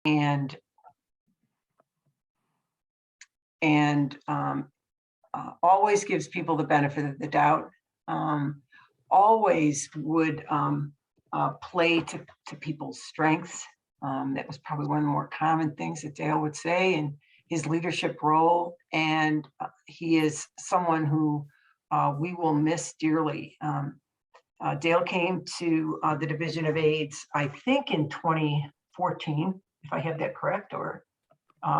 and always gives people the benefit of the doubt, always would play to people's strengths. That was probably one of the more common things that Dale would say in his leadership role. And he is someone who we will miss dearly. Dale came to the Division of AIDS, I think in 2014, if I have that correct, or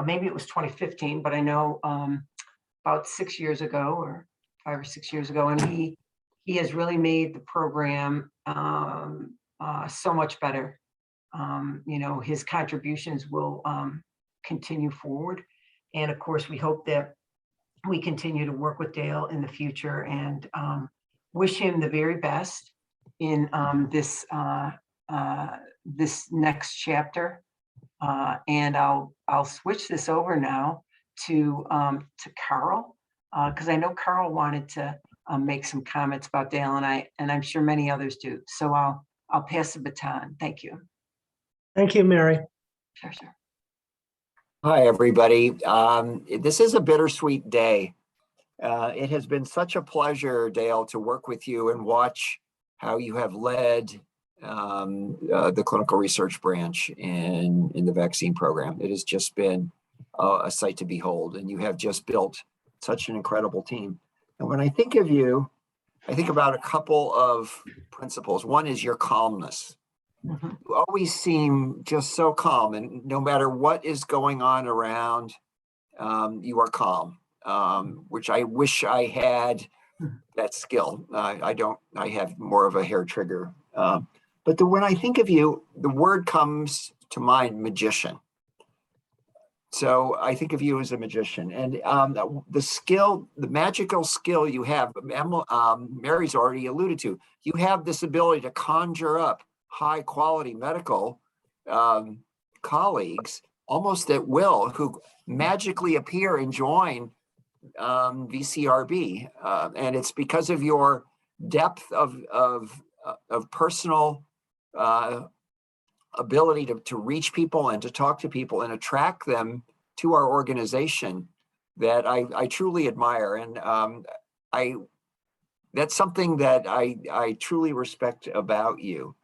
maybe it was 2015, but I know about 6 years ago, or 5 or 6 years ago, and he has really made the program so much better. His contributions will continue forward, and of course, we hope that we continue to work with Dale in the future, and wish him the very best in this next chapter. And I'll switch this over now to Carl, because I know Carl wanted to make some comments about Dale, and I'm sure many others do. So I'll pass the baton. Thank you. Thank you, Mary. Sure, sure. Hi, everybody. This is a bittersweet day. It has been such a pleasure, Dale, to work with you and watch how you have led the clinical research branch in the vaccine program. It has just been a sight to behold, and you have just built such an incredible team. And when I think of you, I think about a couple of principles. One is your calmness. Mhm. You always seem just so calm, and no matter what is going on around, you are calm, which I wish I had that skill. I don't. I have more of a hair trigger. But when I think of you, the word comes to mind, magician. So I think of you as a magician, and the skill, the magical skill you have, Mary's already alluded to. You have this ability to conjure up high quality medical colleagues almost at will, who magically appear and join VCRB, and it's because of your depth of personal ability to reach people and to talk to people and attract them to our organization that I truly admire, and that's something that I truly respect about you.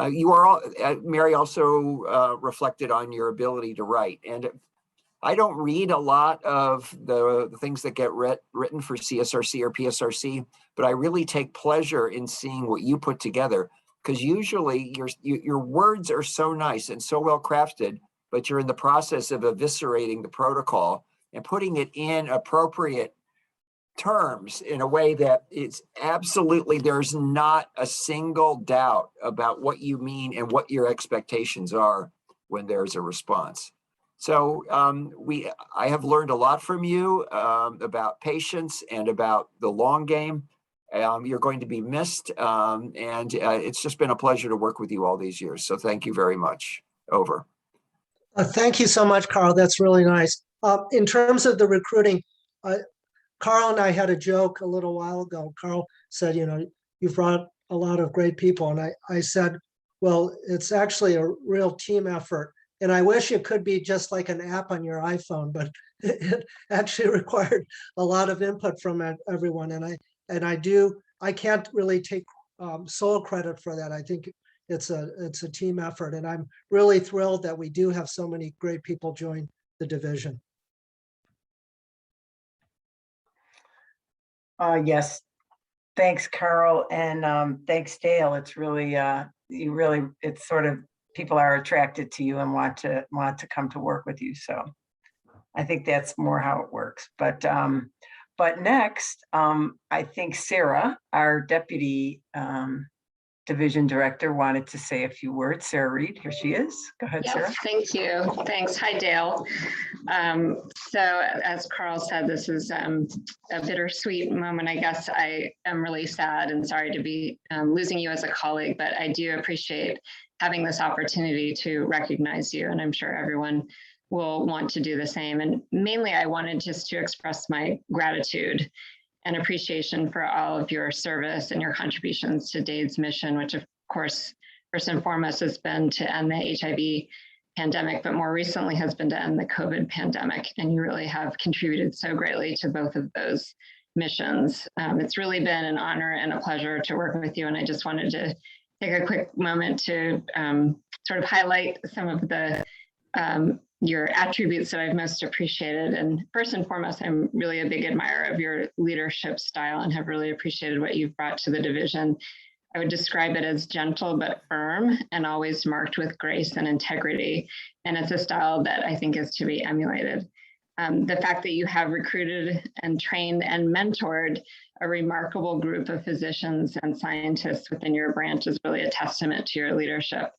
You are all, Mary also reflected on your ability to write, and I don't read a lot of the things that get written for CSRC or PSRC, but I really take pleasure in seeing what you put together, because usually your words are so nice and so well crafted, but you're in the process of eviscerating the protocol and putting it in appropriate terms in a way that it's absolutely, there's not a single doubt about what you mean and what your expectations are when there's a response. So I have learned a lot from you about patience and about the long game. You're going to be missed, and it's just been a pleasure to work with you all these years. So thank you very much. Over. Thank you so much, Carl. That's really nice. In terms of the recruiting, Carl and I had a joke a little while ago. Carl said, you brought a lot of great people. And I said, well, it's actually a real team effort. And I wish it could be just like an app on your iPhone, but it actually required a lot of input from everyone. And I can't really take sole credit for that. I think it's a team effort. And I'm really thrilled that we do have so many great people join the division. Yes, thanks, Carl, and thanks, Dale. It's really, it's sort of, people are attracted to you and want to come to work with you. So I think that's more how it works. But next, I think Sarah, our deputy division director, wanted to say a few words. Sarah Reed, here she is. Go ahead, Sarah. Thank you. Thanks. Hi, Dale. So as Carl said, this is a bittersweet moment. I guess I am really sad and sorry to be losing you as a colleague, but I do appreciate having this opportunity to recognize you, and I'm sure everyone will want to do the same. And mainly, I wanted just to express my gratitude and appreciation for all of your service and your contributions to DAIDS mission, which of course, first and foremost has been to end the HIV pandemic, but more recently has been to end the COVID pandemic. And you really have contributed so greatly to both of those missions. It's really been an honor and a pleasure to work with you. And I just wanted to take a quick moment to sort of highlight some of the your attributes that I've most appreciated. And first and foremost, I'm really a big admirer of your leadership style and have really appreciated what you've brought to the division. I would describe it as gentle but firm and always marked with grace and integrity. And it's a style that I think is to be emulated. The fact that you have recruited and trained and mentored a remarkable group of physicians and scientists within your branch is really a testament to your leadership.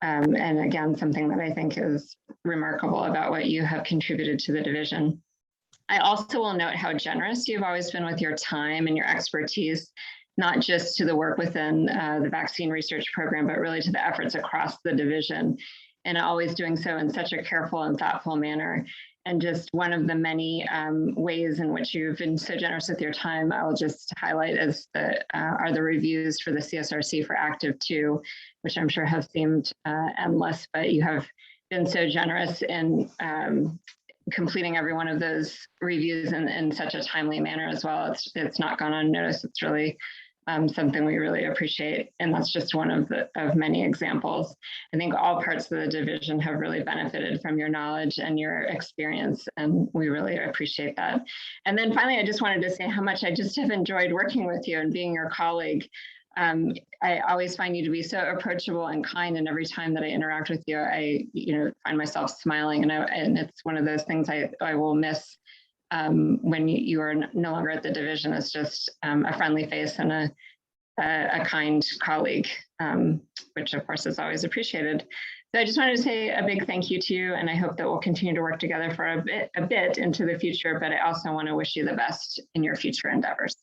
And again, something that I think is remarkable about what you have contributed to the division. I also will note how generous you've always been with your time and your expertise, not just to the work within the vaccine research program, but really to the efforts across the division, and always doing so in such a careful and thoughtful manner. And just one of the many ways in which you've been so generous with your time, I'll just highlight as are the reviews for the CSRC for Active 2, which I'm sure have seemed endless, but you have been so generous in completing every one of those reviews in such a timely manner as well. It's not gone unnoticed. It's really something we really appreciate. And that's just one of many examples. I think all parts of the division have really benefited from your knowledge and your experience, and we really appreciate that. And then finally, I just wanted to say how much I just have enjoyed working with you and being your colleague. I always find you to be so approachable and kind, and every time that I interact with you, I find myself smiling, and it's one of those things I will miss when you are no longer at the division. It's just a friendly face and a kind colleague, which of course is always appreciated. So I just wanted to say a big thank you to you, and I hope that we'll continue to work together for a bit into the future, but I also want to wish you the best in your future endeavors.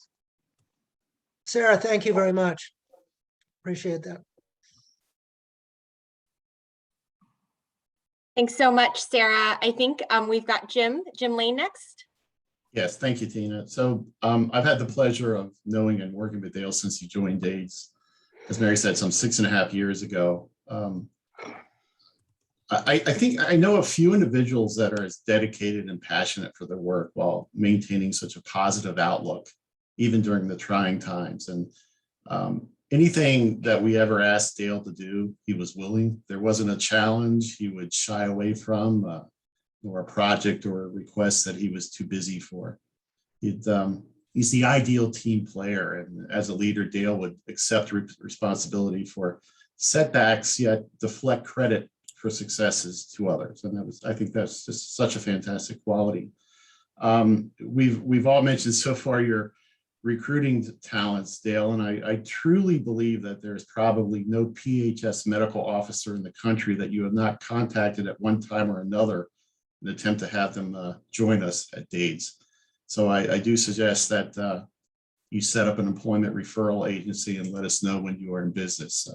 Sarah, thank you very much. Appreciate that. Thanks so much, Sarah. I think we've got Jim Lane next. Yes, thank you, Tina. So I've had the pleasure of knowing and working with Dale since he joined DAIDS, as Mary said, some 6.5 years ago. I think I know a few individuals that are as dedicated and passionate for their work while maintaining such a positive outlook, even during the trying times. And anything that we ever asked Dale to do, he was willing. There wasn't a challenge he would shy away from, or a project or a request that he was too busy for. He's the ideal team player, and as a leader, Dale would accept responsibility for setbacks, yet deflect credit for successes to others. And I think that's just such a fantastic quality. We've all mentioned so far your recruiting talents, Dale, and I truly believe that there's probably no PHS medical officer in the country that you have not contacted at one time or another in an attempt to have them join us at DAIDS. So I do suggest that you set up an employment referral agency and let us know when you are in business.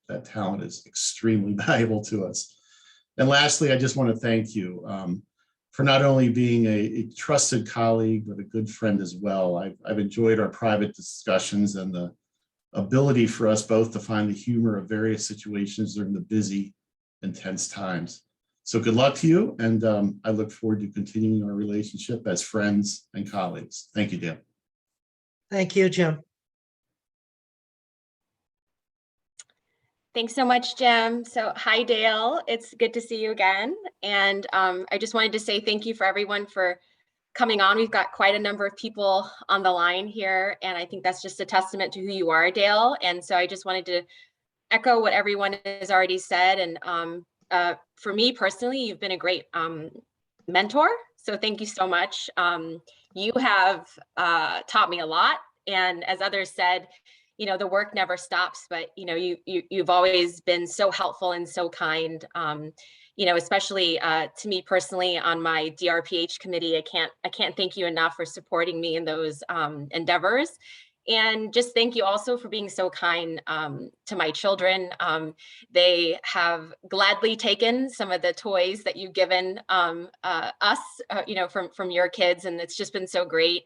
That talent is extremely valuable to us. And lastly, I just want to thank you for not only being a trusted colleague, but a good friend as well. I've enjoyed our private discussions and the ability for us both to find the humor of various situations during the busy, intense times. So good luck to you, and I look forward to continuing our relationship as friends and colleagues. Thank you, Dale. Thank you, Jim. Thanks so much, Jim. So hi, Dale. It's good to see you again. And I just wanted to say thank you for everyone for coming on. We've got quite a number of people on the line here, and I think that's just a testament to who you are, Dale. And so I just wanted to echo what everyone has already said. And for me personally, you've been a great mentor. So thank you so much. You have taught me a lot. And as others said, the work never stops, but you've always been so helpful and so kind, especially to me personally on my DRPH committee. I can't thank you enough for supporting me in those endeavors. And just thank you also for being so kind to my children. They have gladly taken some of the toys that you've given us, from your kids, and it's just been so great.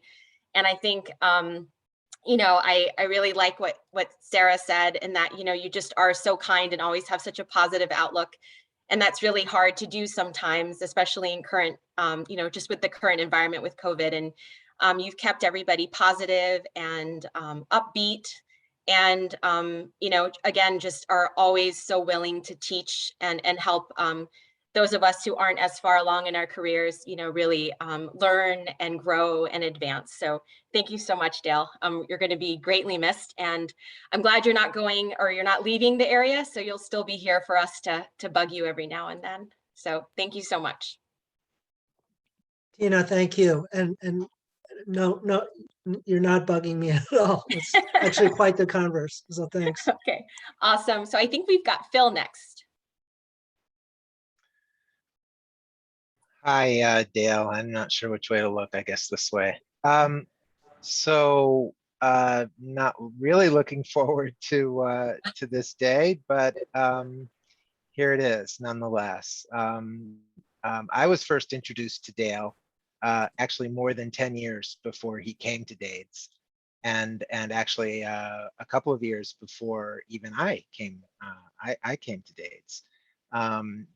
And I think, I really like what Sarah said, and that, you just are so kind and always have such a positive outlook. And that's really hard to do sometimes, especially in current, just with the current environment with COVID. And you've kept everybody positive and upbeat. And, again, just are always so willing to teach and help those of us who aren't as far along in our careers, really learn and grow and advance. So thank you so much, Dale. You're going to be greatly missed. And I'm glad you're not going, or you're not leaving the area. So you'll still be here for us to bug you every now and then. So thank you so much. Tina, thank you. And no, you're not bugging me at all. It's actually quite the converse. So thanks. Okay, awesome. So I think we've got Phil next. Hi, Dale. I'm not sure which way to look. I guess this way. Not really looking forward to this day, but here it is nonetheless. I was first introduced to Dale actually more than 10 years before he came to DAIDS, and actually a couple of years before even I came. I came to DAIDS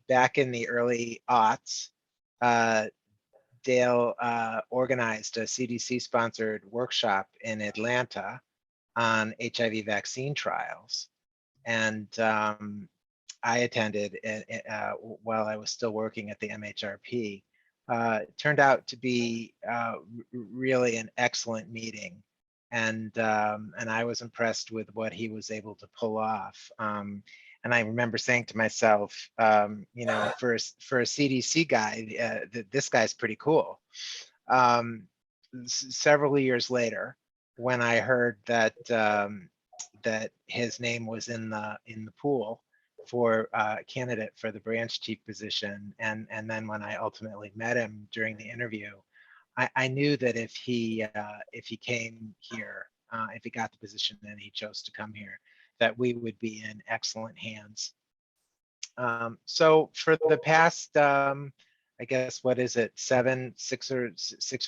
back in the early aughts. Dale organized a CDC-sponsored workshop in Atlanta on HIV vaccine trials, and I attended while I was still working at the MHRP. It turned out to be really an excellent meeting, and I was impressed with what he was able to pull off. And I remember saying to myself, for a CDC guy, this guy's pretty cool. Several years later, when I heard that that his name was in the pool for candidate for the branch chief position, and then when I ultimately met him during the interview, I knew that if he came here, if he got the position and he chose to come here, that we would be in excellent hands. So for the past, I guess, what is it, 6 or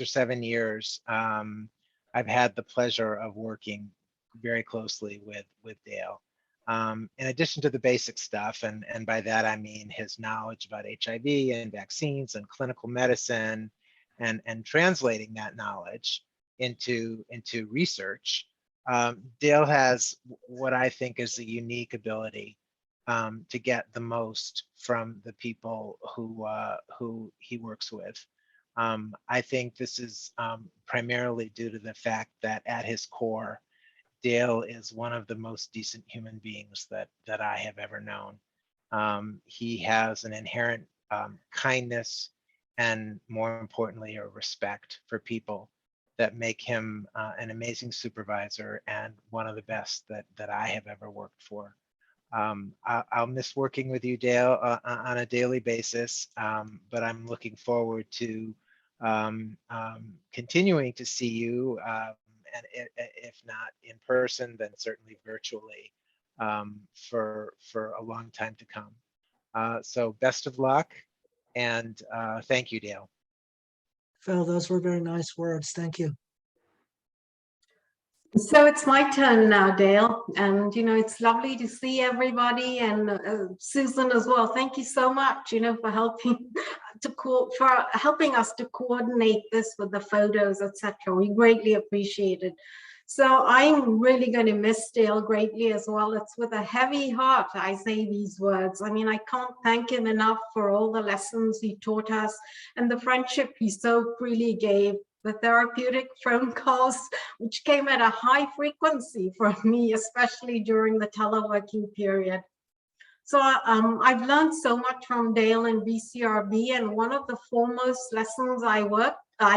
7 years, I've had the pleasure of working very closely with Dale. In addition to the basic stuff, and by that I mean his knowledge about HIV and vaccines and clinical medicine, and translating that knowledge into research. Dale has what I think is a unique ability to get the most from the people who he works with. I think this is primarily due to the fact that at his core, Dale is one of the most decent human beings that I have ever known. He has an inherent kindness, and more importantly, a respect for people that make him an amazing supervisor and one of the best that I have ever worked for. I'll miss working with you, Dale, on a daily basis, but I'm looking forward to continuing to see you, and if not in person, then certainly virtually for a long time to come. So best of luck, and thank you, Dale. Phil, those were very nice words. Thank you. So it's my turn now, Dale, and it's lovely to see everybody, and Susan as well. Thank you so much, for helping us to coordinate this with the photos, etc. We greatly appreciate it. So I'm really going to miss Dale greatly as well. It's with a heavy heart I say these words. I mean, I can't thank him enough for all the lessons he taught us and the friendship he so freely gave. The therapeutic phone calls, which came at a high frequency for me, especially during the teleworking period. So I've learned so much from Dale and BCRB, and one of the foremost lessons I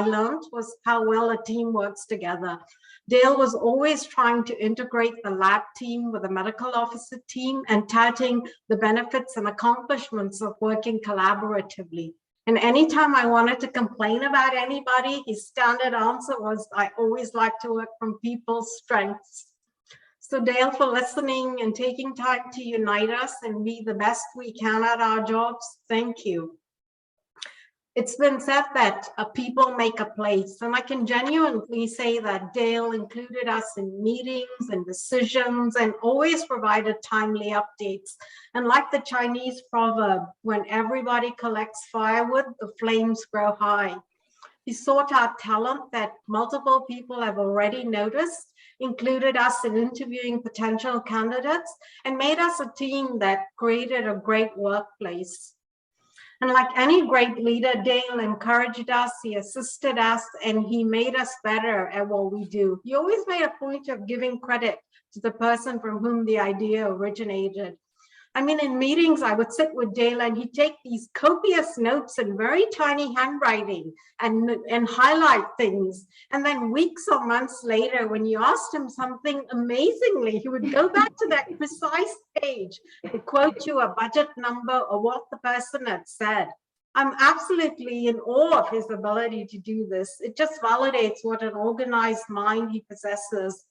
learned was how well a team works together. Dale was always trying to integrate the lab team with the medical officer team and touting the benefits and accomplishments of working collaboratively. And anytime I wanted to complain about anybody, his standard answer was, I always like to work from people's strengths. So Dale, for listening and taking time to unite us and be the best we can at our jobs, thank you. It's been said that people make a place, and I can genuinely say that Dale included us in meetings and decisions and always provided timely updates. And like the Chinese proverb, when everybody collects firewood, the flames grow high. He sought out talent that multiple people have already noticed, included us in interviewing potential candidates, and made us a team that created a great workplace. And like any great leader, Dale encouraged us, he assisted us, and he made us better at what we do. He always made a point of giving credit to the person from whom the idea originated. I mean, in meetings, I would sit with Dale and he'd take these copious notes in very tiny handwriting and highlight things. And then weeks or months later, when you asked him something amazingly, he would go back to that precise page to quote you a budget number or what the person had said. I'm absolutely in awe of his ability to do this. It just validates what an organized mind he possesses.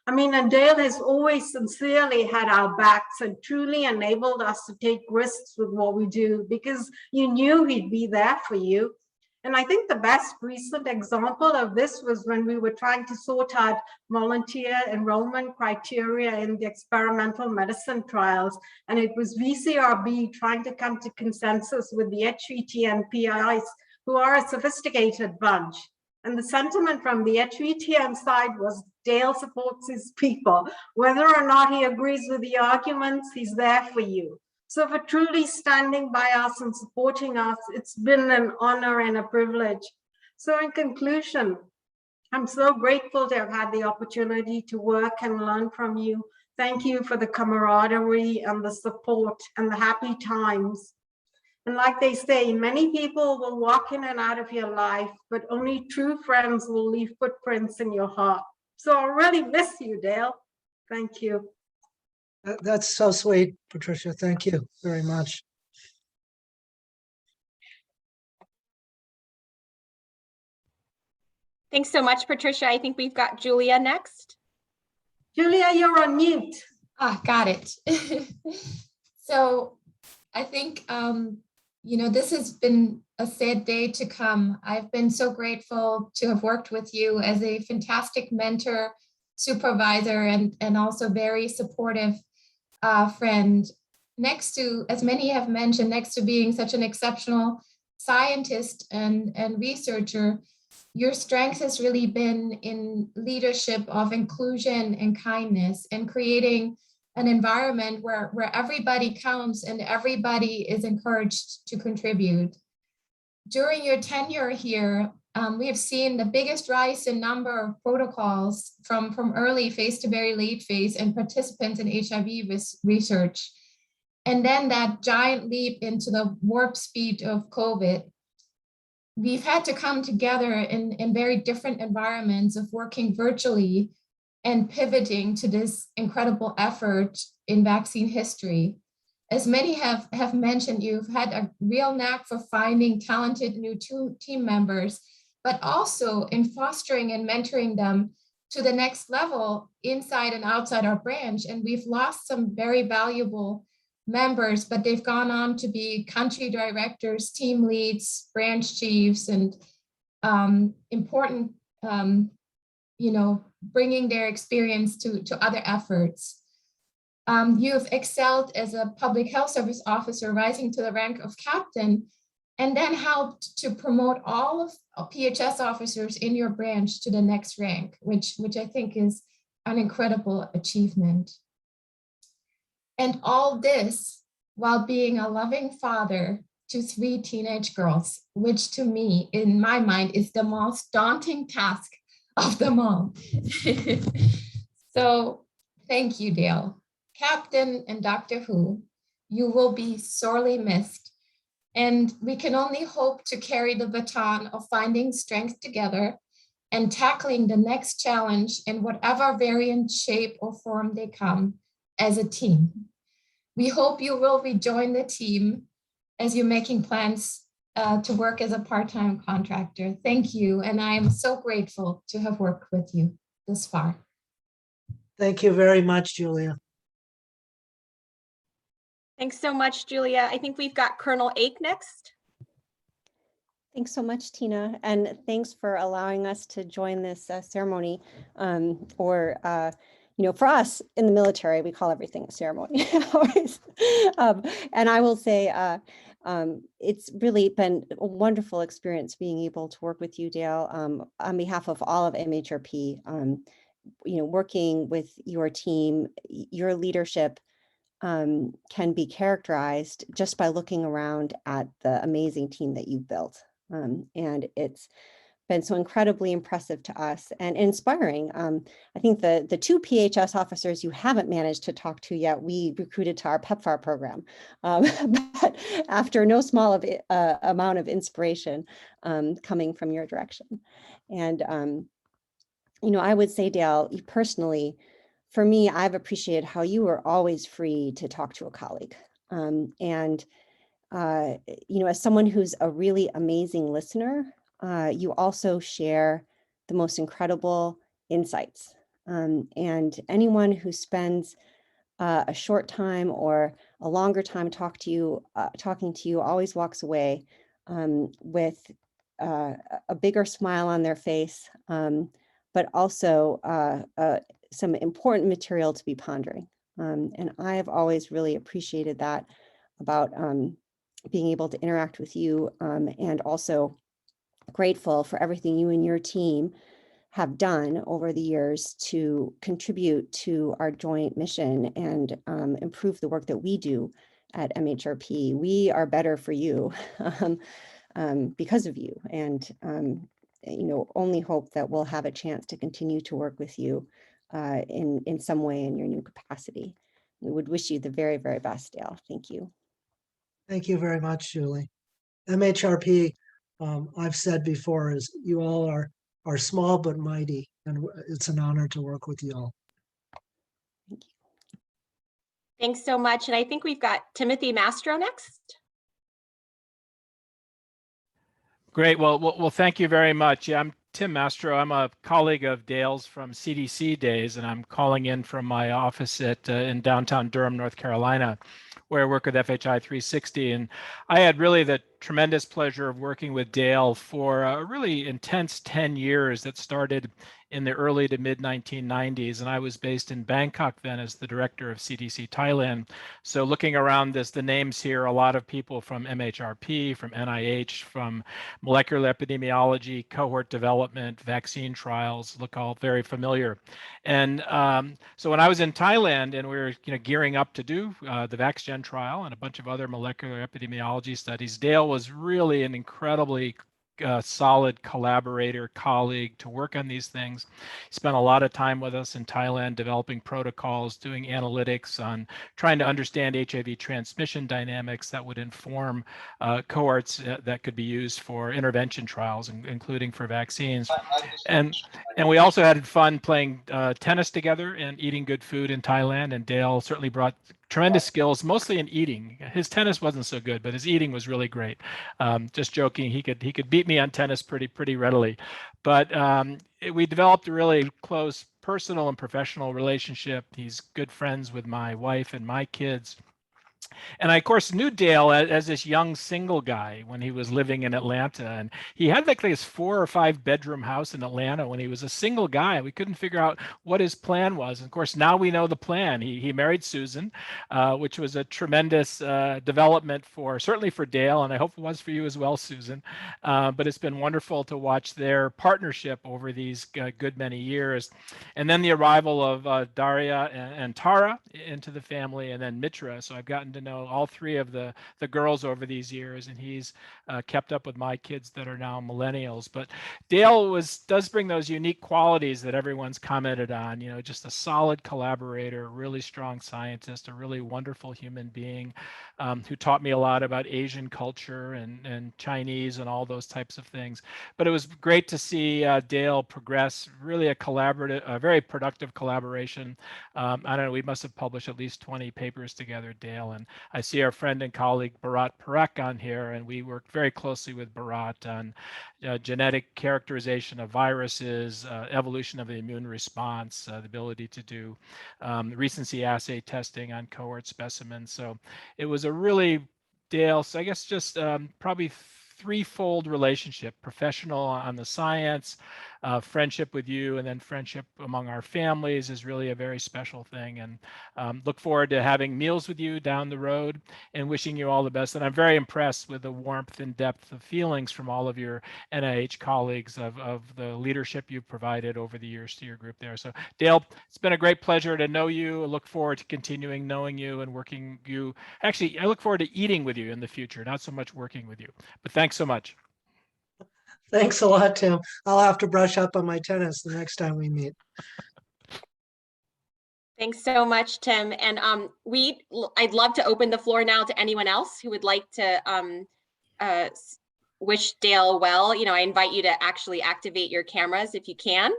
I mean, and Dale has always sincerely had our backs and truly enabled us to take risks with what we do because you knew he'd be there for you. And I think the best recent example of this was when we were trying to sort out volunteer enrollment criteria in the experimental medicine trials. And it was VCRB trying to come to consensus with the HVT and PIs, who are a sophisticated bunch. And the sentiment from the HVTN side was Dale supports his people. Whether or not he agrees with the arguments, he's there for you. So for truly standing by us and supporting us, it's been an honor and a privilege. So in conclusion, I'm so grateful to have had the opportunity to work and learn from you. Thank you for the camaraderie and the support and the happy times. And like they say, many people will walk in and out of your life, but only true friends will leave footprints in your heart. So I really miss you, Dale. Thank you. That's so sweet, Patricia. Thank you very much. Thanks so much, Patricia. I think we've got Julia next. Julia, you're on mute. Ah, got it. So I think, you know, this has been a sad day to come. I've been so grateful to have worked with you as a fantastic mentor, supervisor, and also very supportive friend. Next to, as many have mentioned, next to being such an exceptional scientist and researcher, your strength has really been in leadership of inclusion and kindness and creating an environment where everybody counts and everybody is encouraged to contribute. During your tenure here, we have seen the biggest rise in number of protocols from early phase to very late phase and participants in HIV research. And then that giant leap into the warp speed of COVID. We've had to come together in very different environments of working virtually and pivoting to this incredible effort in vaccine history. As many have mentioned, you've had a real knack for finding talented new team members, but also in fostering and mentoring them to the next level inside and outside our branch. And we've lost some very valuable members, but they've gone on to be country directors, team leads, branch chiefs, and important, you know, bringing their experience to other efforts. You've excelled as a public health service officer, rising to the rank of captain, and then helped to promote all of PHS officers in your branch to the next rank, which I think is an incredible achievement. And all this while being a loving father to 3 teenage girls, which to me, in my mind, is the most daunting task of them all. So thank you, Dale. Captain and Dr. Who, you will be sorely missed. And we can only hope to carry the baton of finding strength together and tackling the next challenge in whatever variant, shape, or form they come as a team. We hope you will rejoin the team as you're making plans to work as a part-time contractor. Thank you, and I am so grateful to have worked with you this far. Thank you very much, Julia. Thanks so much, Julia. I think we've got Colonel Ake next. Thanks so much, Tina, and thanks for allowing us to join this ceremony. For us in the military, we call everything a ceremony. Always. And I will say, it's really been a wonderful experience being able to work with you, Dale, on behalf of all of MHRP. Working with your team, your leadership can be characterized just by looking around at the amazing team that you've built. And it's been so incredibly impressive to us and inspiring. I think the two PHS officers you haven't managed to talk to yet, we recruited to our PEPFAR program, but after no small amount of inspiration coming from your direction. And, I would say, Dale, personally, for me, I've appreciated how you were always free to talk to a colleague. As someone who's a really amazing listener, you also share the most incredible insights. And anyone who spends a short time or a longer time talking to you always walks away with a bigger smile on their face, but also some important material to be pondering. And I have always really appreciated that about being able to interact with you, and also grateful for everything you and your team have done over the years to contribute to our joint mission and improve the work that we do at MHRP. We are better for you because of you, and only hope that we'll have a chance to continue to work with you in some way in your new capacity. We would wish you the very, very best, Dale. Thank you. Thank you very much, Julie. MHRP, I've said before, is you all are small but mighty, and it's an honor to work with you all. Thank you. Thanks so much. And I think we've got Timothy Mastro next. Great. Well, thank you very much. Yeah, I'm Tim Mastro. I'm a colleague of Dale's from CDC days, and I'm calling in from my office in downtown Durham, North Carolina, where I work with FHI 360. And I had really the tremendous pleasure of working with Dale for a really intense 10 years that started in the early to mid 1990s. And I was based in Bangkok then as the director of CDC Thailand. So looking around the names here, a lot of people from MHRP, from NIH, from molecular epidemiology, cohort development, vaccine trials, look all very familiar. And so when I was in Thailand and we were gearing up to do the VaxGen trial and a bunch of other molecular epidemiology studies, Dale was really an incredibly solid collaborator, colleague to work on these things. He spent a lot of time with us in Thailand developing protocols, doing analytics on trying to understand HIV transmission dynamics that would inform cohorts that could be used for intervention trials, including for vaccines. And we also had fun playing tennis together and eating good food in Thailand. And Dale certainly brought tremendous skills, mostly in eating. His tennis wasn't so good, but his eating was really great. Just joking, he could beat me on tennis pretty readily. But we developed a really close personal and professional relationship. He's good friends with my wife and my kids. And I, of course, knew Dale as this young single guy when he was living in Atlanta. And he had like this 4 or 5 bedroom house in Atlanta when he was a single guy. We couldn't figure out what his plan was. And of course, now we know the plan. He married Susan, which was a tremendous development certainly for Dale, and I hope it was for you as well, Susan. But it's been wonderful to watch their partnership over these good many years. And then the arrival of Daria and Tara into the family, and then Mitra. So I've gotten to know all 3 of the girls over these years, and he's kept up with my kids that are now millennials. But Dale does bring those unique qualities that everyone's commented on, just a solid collaborator, really strong scientist, a really wonderful human being who taught me a lot about Asian culture and Chinese and all those types of things. But it was great to see Dale progress, really a very productive collaboration. I don't know, we must have published at least 20 papers together, Dale, and I see our friend and colleague Bharat Parekh on here, and we worked very closely with Bharat on genetic characterization of viruses, evolution of the immune response, the ability to do recency assay testing on cohort specimens. So it was a really, Dale, so I guess just probably threefold relationship: professional on the science, friendship with you, and then friendship among our families is really a very special thing. And look forward to having meals with you down the road, and wishing you all the best. And I'm very impressed with the warmth and depth of feelings from all of your NIH colleagues of the leadership you've provided over the years to your group there. So Dale, it's been a great pleasure to know you. I look forward to continuing knowing you and working you. Actually, I look forward to eating with you in the future, not so much working with you. But thanks so much. Thanks a lot, Tim. I'll have to brush up on my tennis the next time we meet. Thanks so much, Tim. And I'd love to open the floor now to anyone else who would like to wish Dale well. You know, I invite you to actually activate your cameras if you can,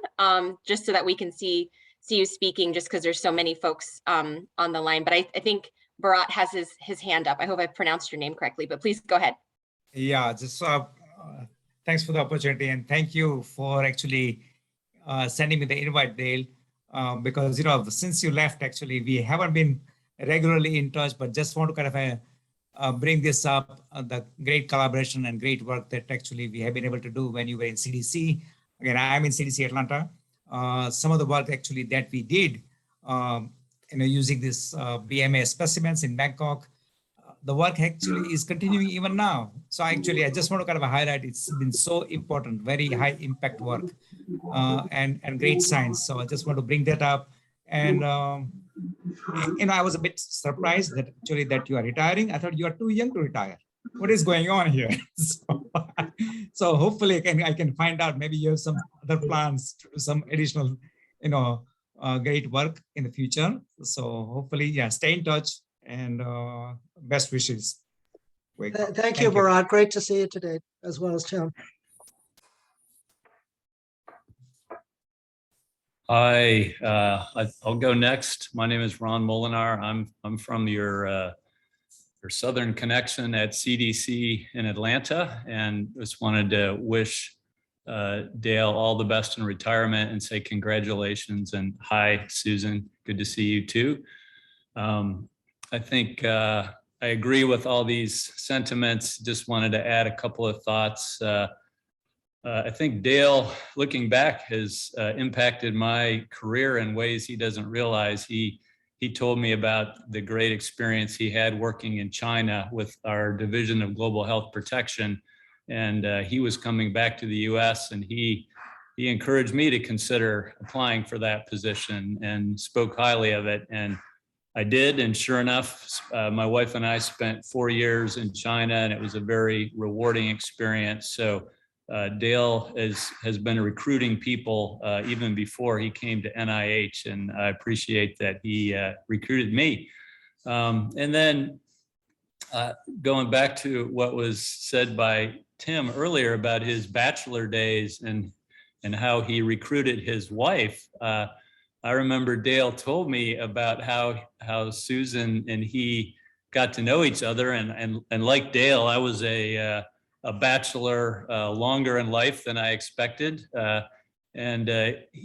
just so that we can see you speaking, just because there's so many folks on the line. But I think Bharat has his hand up. I hope I pronounced your name correctly, but please go ahead. Yeah, just thanks for the opportunity, and thank you for actually sending me the invite, Dale, because, you know, since you left, actually, we haven't been regularly in touch, but just want to kind of bring this up, the great collaboration and great work that actually we have been able to do when you were in CDC. Again, I'm in CDC Atlanta. Some of the work actually that we did, you know, using this BMA specimens in Bangkok, the work actually is continuing even now. So actually, I just want to kind of highlight, it's been so important, very high impact work, and great science. So I just want to bring that up. And, you know, I was a bit surprised that actually that you are retiring. I thought you are too young to retire. What is going on here? So hopefully I can find out, maybe you have some other plans to do some additional, you know, great work in the future. So hopefully, yeah, stay in touch, and best wishes. Thank you, Bharat. Great to see you today, as well as Tim. Hi, I'll go next. My name is Ron Molinar. I'm from your Southern connection at CDC in Atlanta, and just wanted to wish Dale all the best in retirement and say congratulations, and hi, Susan, good to see you too. I think I agree with all these sentiments. Just wanted to add a couple of thoughts. I think Dale, looking back, has impacted my career in ways he doesn't realize. He told me about the great experience he had working in China with our Division of Global Health Protection. And he was coming back to the US, and he encouraged me to consider applying for that position and spoke highly of it. And I did, and sure enough, my wife and I spent 4 years in China, and it was a very rewarding experience. So Dale has been recruiting people even before he came to NIH, and I appreciate that he recruited me. And then going back to what was said by Tim earlier about his bachelor days and how he recruited his wife, I remember Dale told me about how Susan and he got to know each other, and like Dale, I was a bachelor longer in life than I expected. And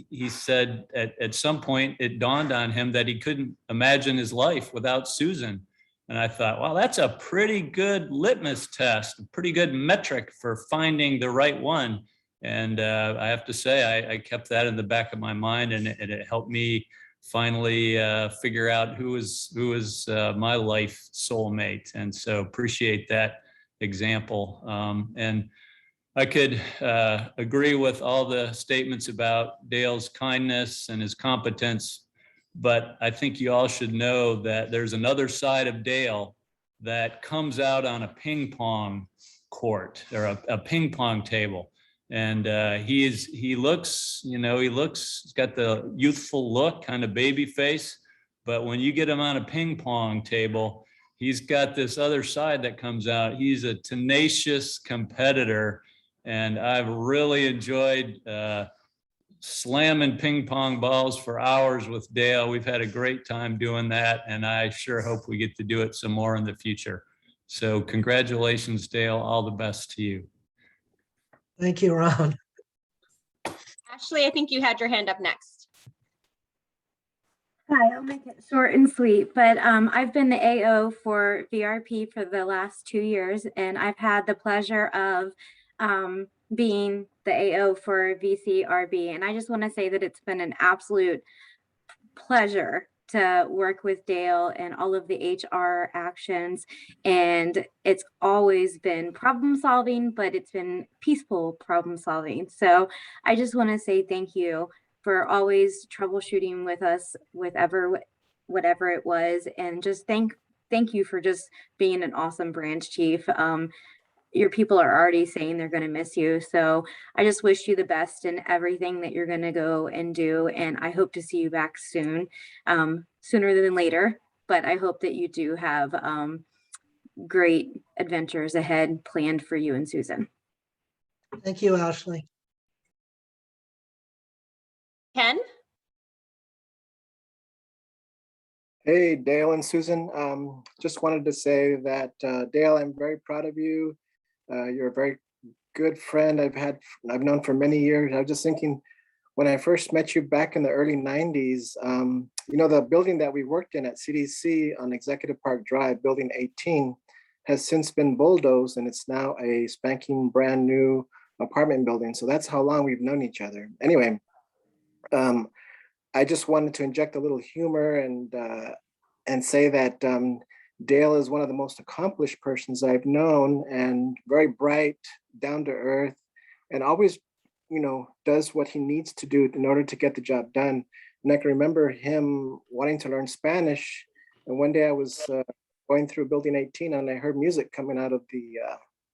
he said at some point it dawned on him that he couldn't imagine his life without Susan. And I thought, wow, that's a pretty good litmus test, a pretty good metric for finding the right one. And I have to say, I kept that in the back of my mind, and it helped me finally figure out who was my life soulmate. And so appreciate that example. And I could agree with all the statements about Dale's kindness and his competence, but I think you all should know that there's another side of Dale that comes out on a ping pong court or a ping pong table. And he looks, he's got the youthful look, kind of baby face, but when you get him on a ping pong table, he's got this other side that comes out. He's a tenacious competitor, and I've really enjoyed slamming ping pong balls for hours with Dale. We've had a great time doing that, and I sure hope we get to do it some more in the future. So congratulations, Dale. All the best to you. Thank you, Ron. Ashley, I think you had your hand up next. Hi, I'll make it short and sweet, but I've been the AO for VRP for the last 2 years, and I've had the pleasure of being the AO for VCRB. And I just want to say that it's been an absolute pleasure to work with Dale and all of the HR actions. And it's always been problem solving, but it's been peaceful problem solving. So I just want to say thank you for always troubleshooting with us with whatever it was. And just thank you for just being an awesome branch chief. Your people are already saying they're going to miss you. So I just wish you the best in everything that you're going to go and do. And I hope to see you back soon, sooner than later. But I hope that you do have great adventures ahead planned for you and Susan. Thank you, Ashley. Ken? Hey, Dale and Susan. Just wanted to say that, Dale, I'm very proud of you. You're a very good friend I've known for many years. I was just thinking, when I first met you back in the early 90s, you know, the building that we worked in at CDC on Executive Park Drive, building 18, has since been bulldozed, and it's now a spanking brand new apartment building. So that's how long we've known each other. Anyway, I just wanted to inject a little humor and say that Dale is one of the most accomplished persons I've known, and very bright, down to earth, and always, you know, does what he needs to do in order to get the job done. And I can remember him wanting to learn Spanish. And one day I was going through building 18 and I heard music coming out of the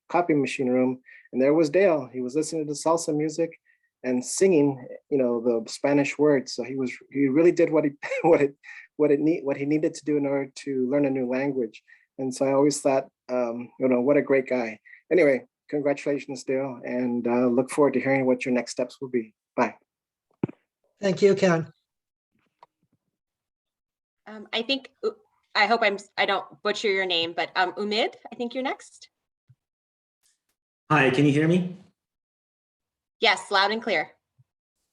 copy machine room. And there was Dale. He was listening to salsa music and singing, you know, the Spanish words. So he really did what he needed to do in order to learn a new language. And so I always thought, you know, what a great guy. Anyway, congratulations, Dale, and look forward to hearing what your next steps will be. Bye. Thank you, Ken. I hope I don't butcher your name, but Umid, I think you're next. Hi, can you hear me? Yes, loud and clear.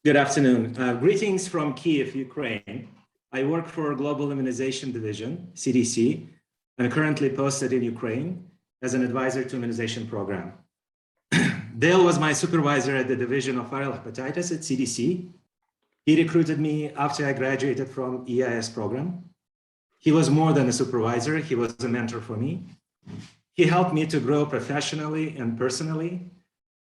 Good afternoon. Greetings from Kiev, Ukraine. I work for Global Immunization Division, CDC, and currently posted in Ukraine as an advisor to immunization program. Dale was my supervisor at the Division of Viral Hepatitis at CDC. He recruited me after I graduated from EIS program. He was more than a supervisor, he was a mentor for me. He helped me to grow professionally and personally.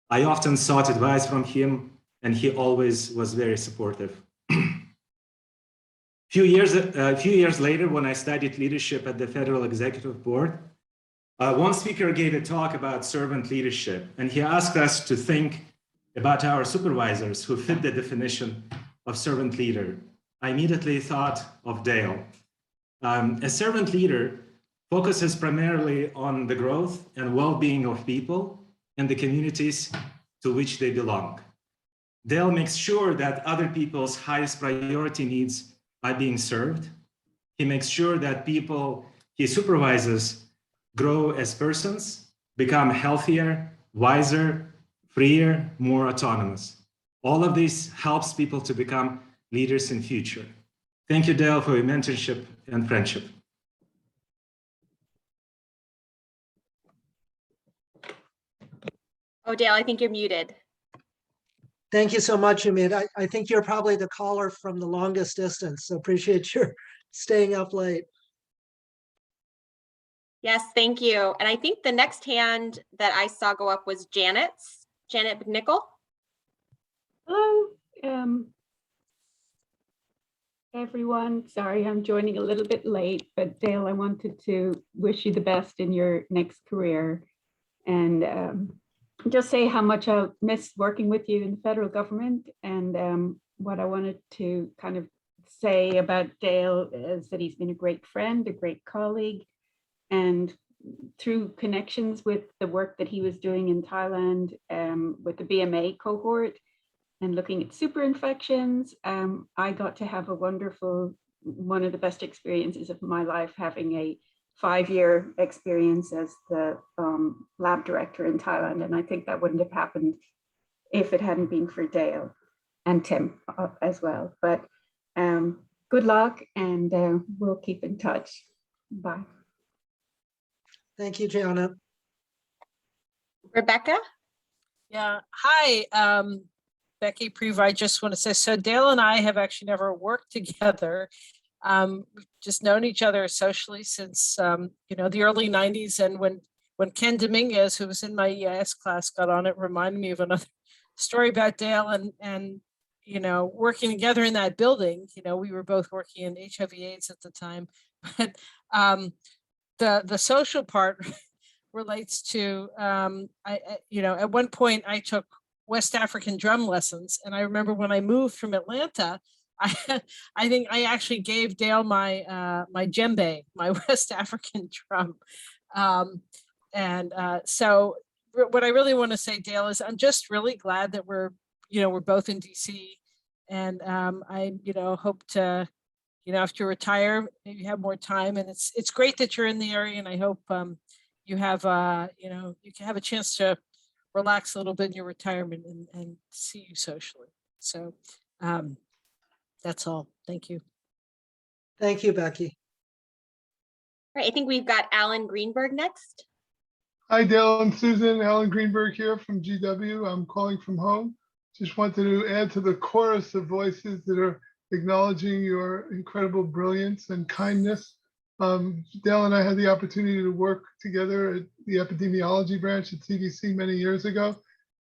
I often sought advice from him, and he always was very supportive. A few years later, when I studied leadership at the Federal Executive Board, one speaker gave a talk about servant leadership, and he asked us to think about our supervisors who fit the definition of servant leader. I immediately thought of Dale. A servant leader focuses primarily on the growth and well-being of people and the communities to which they belong. Dale makes sure that other people's highest priority needs are being served. He makes sure that people he supervises grow as persons, become healthier, wiser, freer, more autonomous. All of this helps people to become leaders in future. Thank you, Dale, for your mentorship and friendship. Oh, Dale, I think you're muted. Thank you so much, Umid. I think you're probably the caller from the longest distance, so appreciate your staying up late. Yes, thank you. And I think the next hand that I saw go up was Janet's. Janet McNichol. Hello, everyone. Sorry, I'm joining a little bit late, but Dale, I wanted to wish you the best in your next career, and just say how much I miss working with you in the federal government. And what I wanted to kind of say about Dale is that he's been a great friend, a great colleague, and through connections with the work that he was doing in Thailand with the BMA cohort and looking at super infections, I got to have a wonderful, one of the best experiences of my life, having a 5-year experience as the lab director in Thailand. And I think that wouldn't have happened if it hadn't been for Dale and Tim as well. But good luck, and we'll keep in touch. Bye. Thank you, Gianna. Rebecca? Yeah, hi, Becky Prever. I just want to say, so Dale and I have actually never worked together. We've just known each other socially since, the early 90s. And when Ken Dominguez, who was in my EIS class, got on it, reminded me of another story about Dale and working together in that building. We were both working in HIV/AIDS at the time. But the social part relates to, at one point I took West African drum lessons. And I remember when I moved from Atlanta, I think I actually gave Dale my my djembe, my West African drum. So what I really want to say, Dale, is I'm just really glad that we're both in DC. And I, hope to, after you retire, maybe have more time. And it's great that you're in the area. And I hope you have, you can have a chance to relax a little bit in your retirement and see you socially. So that's all. Thank you. Thank you, Becky. All right, I think we've got Alan Greenberg next. Hi, Dale and Susan. Alan Greenberg here from GW. I'm calling from home. Just wanted to add to the chorus of voices that are acknowledging your incredible brilliance and kindness. Dale and I had the opportunity to work together at the epidemiology branch at CDC many years ago.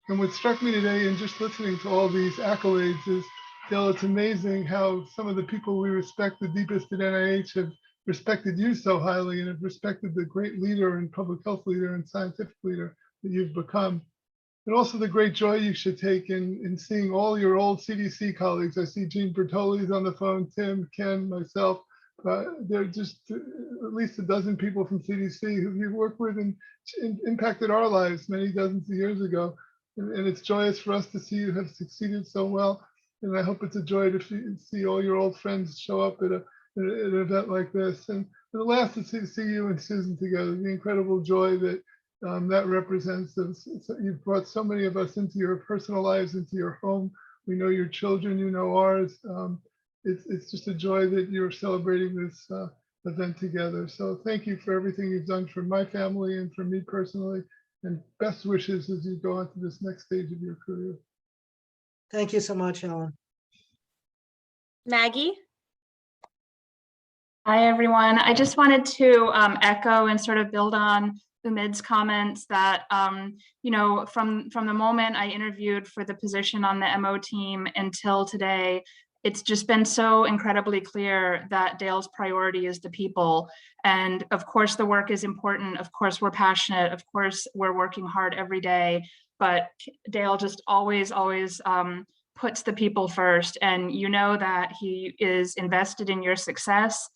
And what struck me today in just listening to all these accolades is, Dale, it's amazing how some of the people we respect the deepest at NIH have respected you so highly and have respected the great leader and public health leader and scientific leader that you've become. And also the great joy you should take in seeing all your old CDC colleagues. I see Jean Bertoli's on the phone, Tim, Ken, myself. There are just at least a dozen people from CDC who you've worked with and impacted our lives many dozens of years ago. And it's joyous for us to see you have succeeded so well. And I hope it's a joy to see all your old friends show up at an event like this. And the last is to see you and Susan together, the incredible joy that that represents. You've brought so many of us into your personal lives, into your home. We know your children, you know ours. It's just a joy that you're celebrating this event together. So thank you for everything you've done for my family and for me personally, and best wishes as you go on to this next stage of your career. Thank you so much, Alan. Maggie? Hi, everyone. I just wanted to echo and sort of build on Umid's comments that, from the moment I interviewed for the position on the MO team until today, it's just been so incredibly clear that Dale's priority is the people. And of course, the work is important. Of course, we're passionate. Of course, we're working hard every day. But Dale just always puts the people first. And you know that he is invested in your success,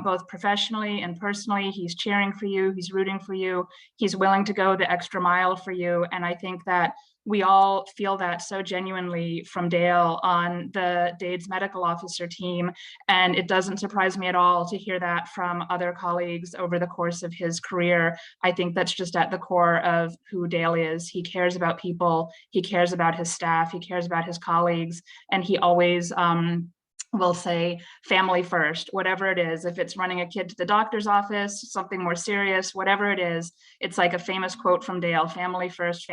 both professionally and personally. He's cheering for you, he's rooting for you, he's willing to go the extra mile for you. And I think that we all feel that so genuinely from Dale on the DAIDS medical officer team. And it doesn't surprise me at all to hear that from other colleagues over the course of his career. I think that's just at the core of who Dale is. He cares about people, he cares about his staff, he cares about his colleagues, and he always will say family first, whatever it is. If it's running a kid to the doctor's office, something more serious, whatever it is, it's like a famous quote from Dale, family first,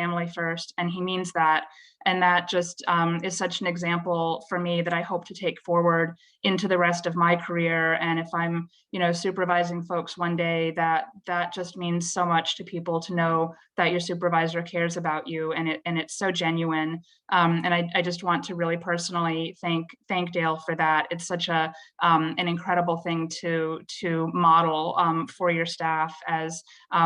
and he means that. And that just is such an example for me that I hope to take forward into the rest of my career. And if I'm, supervising folks one day, that just means so much to people to know that your supervisor cares about you, and it's so genuine. And I just want to really personally thank Dale for that. It's such an incredible thing to model for your staff as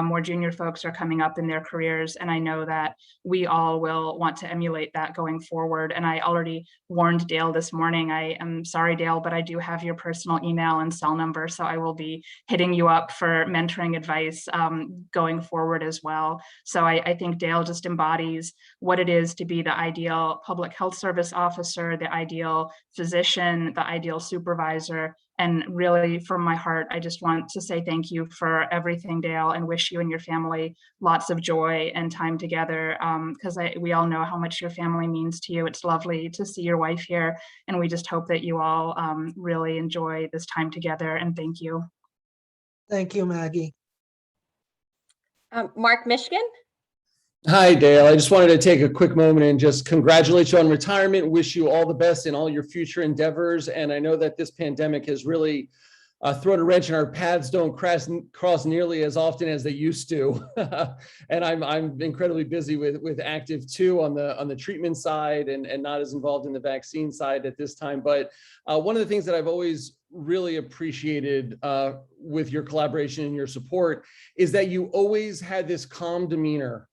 more junior folks are coming up in their careers. And I know that we all will want to emulate that going forward. And I already warned Dale this morning. I am sorry, Dale, but I do have your personal email and cell number, so I will be hitting you up for mentoring advice going forward as well. So I think Dale just embodies what it is to be the ideal public health service officer, the ideal physician, the ideal supervisor. And really, from my heart, I just want to say thank you for everything, Dale, and wish you and your family lots of joy and time together, because we all know how much your family means to you. It's lovely to see your wife here, and we just hope that you all really enjoy this time together, and thank you. Thank you, Maggie. Mark Michigan. Hi, Dale. I just wanted to take a quick moment and just congratulate you on retirement. Wish you all the best in all your future endeavors. And I know that this pandemic has really thrown a wrench in our paths. Don't cross nearly as often as they used to. And I'm incredibly busy with active too on the treatment side and not as involved in the vaccine side at this time. But one of the things that I've always really appreciated with your collaboration and your support is that you always had this calm demeanor.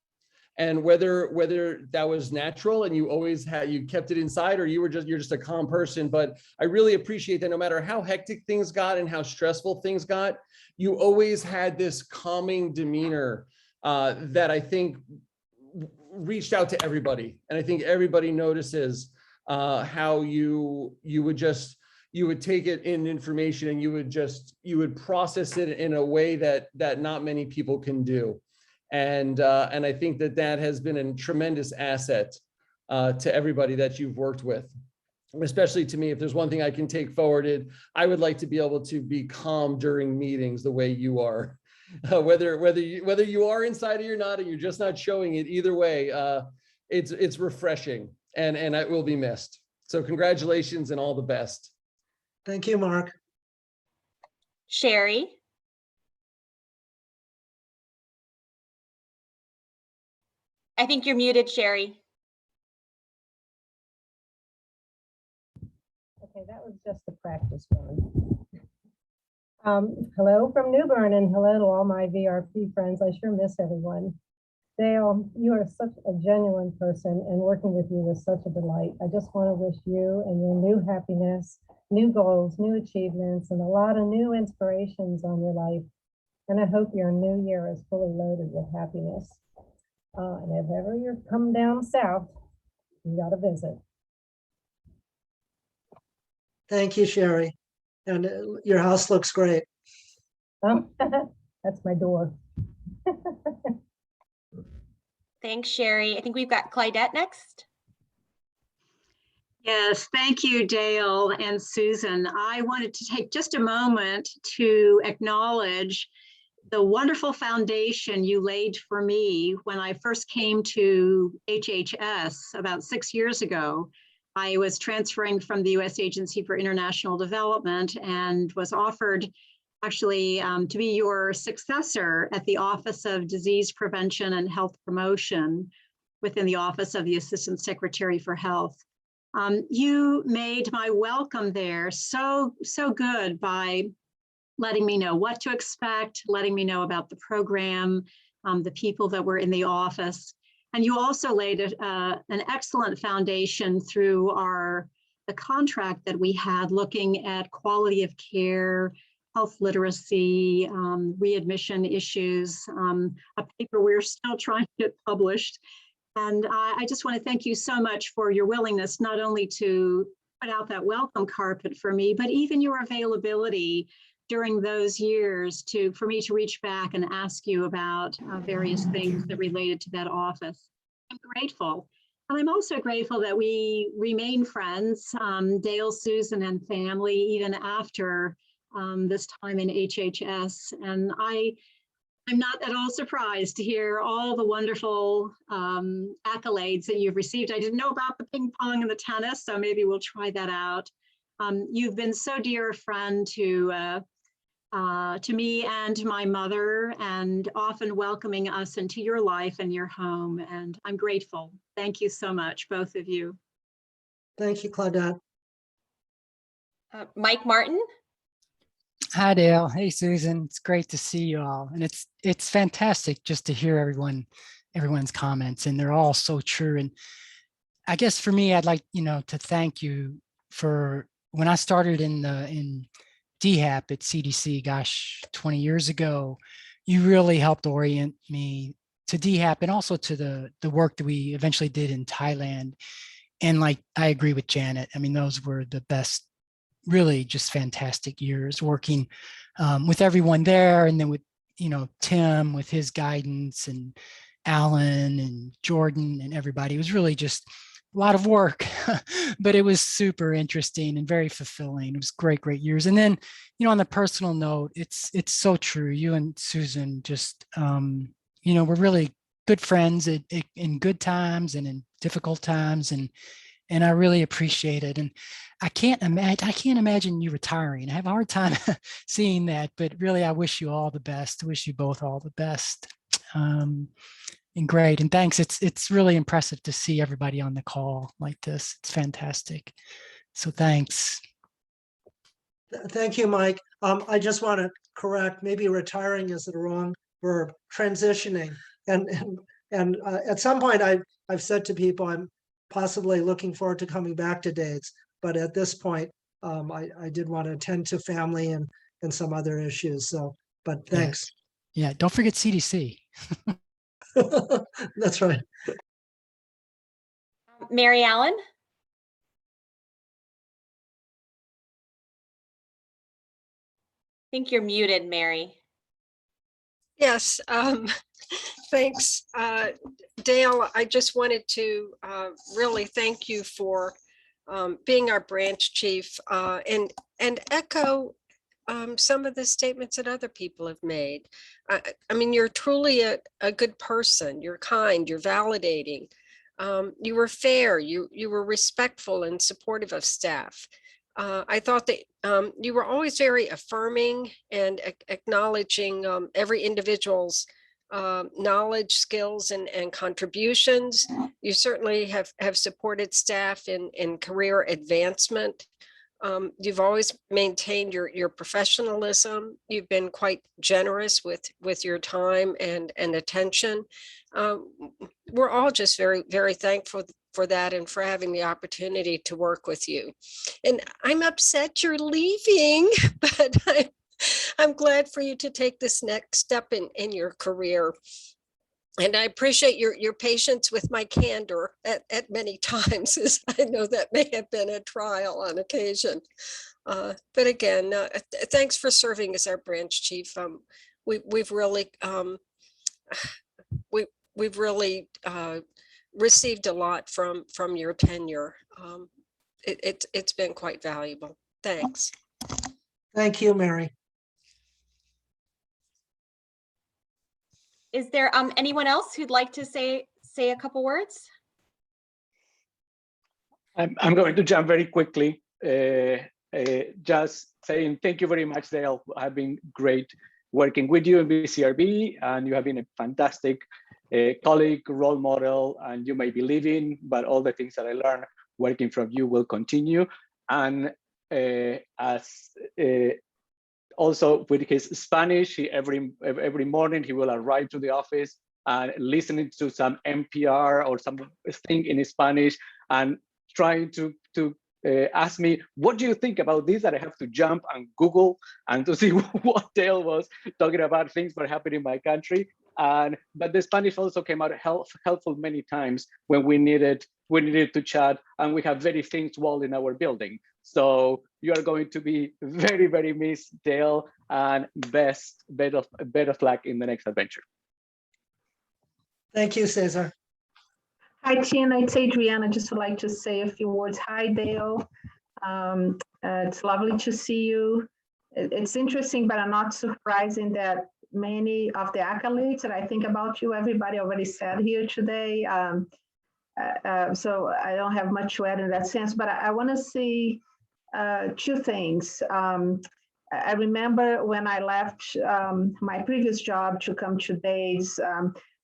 And whether that was natural and you kept it inside, or you're just a calm person. But I really appreciate that no matter how hectic things got and how stressful things got, you always had this calming demeanor that I think reached out to everybody. And I think everybody notices how you would take it in information and you would process it in a way that not many people can do. And I think that has been a tremendous asset to everybody that you've worked with, especially to me. If there's one thing I can take forward, I would like to be able to be calm during meetings the way you are, whether you are inside or not, and you're just not showing it. Either way, it's refreshing, and it will be missed. So congratulations and all the best. Thank you, Mark. Sherry. I think you're muted, Sherry. Okay, that was just a practice one. Hello from New Bern, and hello to all my VRP friends. I sure miss everyone. Dale, you are such a genuine person, and working with you was such a delight. I just want to wish you and your new happiness, new goals, new achievements, and a lot of new inspirations on your life. And I hope your new year is fully loaded with happiness. And if ever you come down south, you got to visit. Thank you, Sherry. And your house looks great. That's my door. Thanks, Sherry. I think we've got Clydette next. Yes, thank you, Dale and Susan. I wanted to take just a moment to acknowledge the wonderful foundation you laid for me when I first came to HHS about 6 years ago. I was transferring from the U.S. Agency for International Development and was offered actually to be your successor at the Office of Disease Prevention and Health Promotion within the Office of the Assistant Secretary for Health. You made my welcome there so good by letting me know what to expect, letting me know about the program, the people that were in the office. And you also laid an excellent foundation through the contract that we had looking at quality of care, health literacy, readmission issues, a paper we're still trying to get published. And I just want to thank you so much for your willingness, not only to put out that welcome carpet for me, but even your availability during those years for me to reach back and ask you about various things that related to that office. I'm grateful. And I'm also grateful that we remain friends, Dale, Susan, and family, even after this time in HHS. And I'm not at all surprised to hear all the wonderful accolades that you've received. I didn't know about the ping pong and the tennis, so maybe we'll try that out. You've been so dear a friend to me and my mother, and often welcoming us into your life and your home. And I'm grateful. Thank you so much, both of you. Thank you, Claudette. Mike Martin. Hi, Dale. Hey, Susan. It's great to see you all. And it's fantastic just to hear everyone's comments, and they're all so true. And I guess for me, I'd like, to thank you for when I started in DHAP at CDC, gosh, 20 years ago. You really helped orient me DHAP and also to the work that we eventually did in Thailand. And like, I agree with Janet. I mean, those were the best, really just fantastic years working with everyone there. And then with, Tim with his guidance and Alan and Jordan and everybody. It was really just a lot of work, but it was super interesting and very fulfilling. It was great, great years. And then, on the personal note, it's so true. You and Susan just, we're really good friends in good times and in difficult times. And I really appreciate it. And I can't imagine you retiring. I have a hard time seeing that, but really, I wish you all the best. I wish you both all the best. And great. And thanks. It's really impressive to see everybody on the call like this. It's fantastic. So thanks. Thank you, Mike. I just want to correct, maybe retiring is the wrong verb, transitioning. And at some point I've said to people, I'm possibly looking forward to coming back to DAIDS. But at this point, I did want to attend to family and some other issues. So, but thanks. Yeah. Don't forget CDC. That's right. Mary Ellen? I think you're muted, Mary. Yes, thanks. Dale, I just wanted to really thank you for being our branch chief and echo some of the statements that other people have made. I mean, you're truly a good person. You're kind, you're validating. You were fair, you were respectful and supportive of staff. I thought that you were always very affirming and acknowledging every individual's knowledge, skills, and contributions. You certainly have supported staff in career advancement. You've always maintained your professionalism. You've been quite generous with your time and attention. We're all just very, very thankful for that and for having the opportunity to work with you. And I'm upset you're leaving, but I'm glad for you to take this next step in your career. And I appreciate your patience with my candor at many times, as I know that may have been a trial on occasion. But again, thanks for serving as our branch chief. We've really received a lot from your tenure. It's been quite valuable. Thanks. Thank you, Mary. Is there anyone else who'd like to say a couple words? I'm going to jump very quickly. Just saying thank you very much, Dale. I've been great working with you in BCRB, and you have been a fantastic colleague, role model, and you may be leaving, but all the things that I learned working from you will continue. And also with his Spanish, every morning he will arrive to the office and listening to some NPR or something in Spanish and trying to ask me, what do you think about this? That I have to jump and Google and to see what Dale was talking about, things that happened in my country. But the Spanish also came out helpful many times when we needed to chat, and we have very things wall in our building. So you are going to be very, very missed, Dale, and best of luck in the next adventure. Thank you, Cesar. Hi, Tina, it's Adriana. Just would like to say a few words. Hi, Dale. It's lovely to see you. It's interesting, but not surprising that many of the accolades that I think about you, everybody already said here today. So I don't have much to add in that sense, but I want to see two things. I remember when I left my previous job to come to DAIDS,